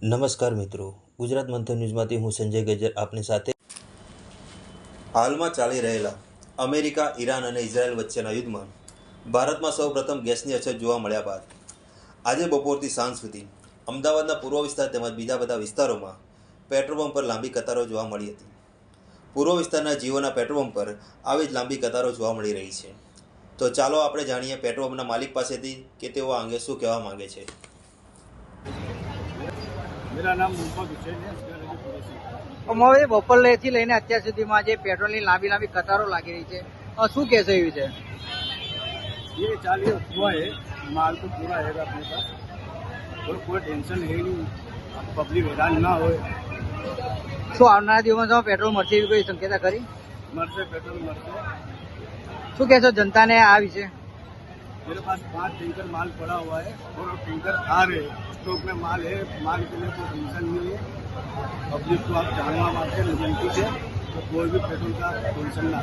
નમસ્કાર મિત્રો, ગુજરાત મંથન ન્યૂઝમાંથી હું સંજય ગજ્જર આપની સાથે। હાલમાં ચાલી રહેલા અમેરિકા, ઈરાન અને ઇઝરાયલ વચ્ચેના યુદ્ધમાં ભારતમાં સૌપ્રથમ ગેસની અછત જોવા મળ્યા બાદ આજે બપોરથી સાંજ સુધી અમદાવાદના પૂર્વ વિસ્તાર તેમજ બીજા બધા વિસ્તારોમાં પેટ્રોલ પંપ પર લાંબી કતારો જોવા મળી હતી। પૂર્વ વિસ્તારના જીઓના પેટ્રોલ પંપ પર આવી જ લાંબી કતારો જોવા મળી રહી છે। તો ચાલો આપણે જાણીએ પેટ્રોલ પંપના માલિક પાસેથી કે તેઓ આ અંગે શું કહેવા માંગે છે। मेरा नाम मोहम्मद हुसैन है। અમારે બપોરથી લઈને અત્યાર સુધીમાં જે પેટ્રોલની લાંબી કતારો લાગી રહી છે, શું કહેશો એ વિશે? ये चालिए हुआ है, माल तो पूरा है अपने पास और कोई टेंशन है नहीं, पब्लिक हैरान ना हो। શું આવનારા દિવસોમાં પેટ્રોલ મળશે એવી કોઈ શક્યતા ખરી? मरसे पेट्रोल मरसे। શું કહેશો જનતાને આ विषय? मेरे पास 5 टैंकर माल पड़ा हुआ है और टैंकर आ रहे हैं, स्टॉक में माल है, माल के लिए कोई टेंशन नहीं है। पब्लिक को आप जानना मारते विनती है तो कोई भी पेट्रोल का टेंशन ना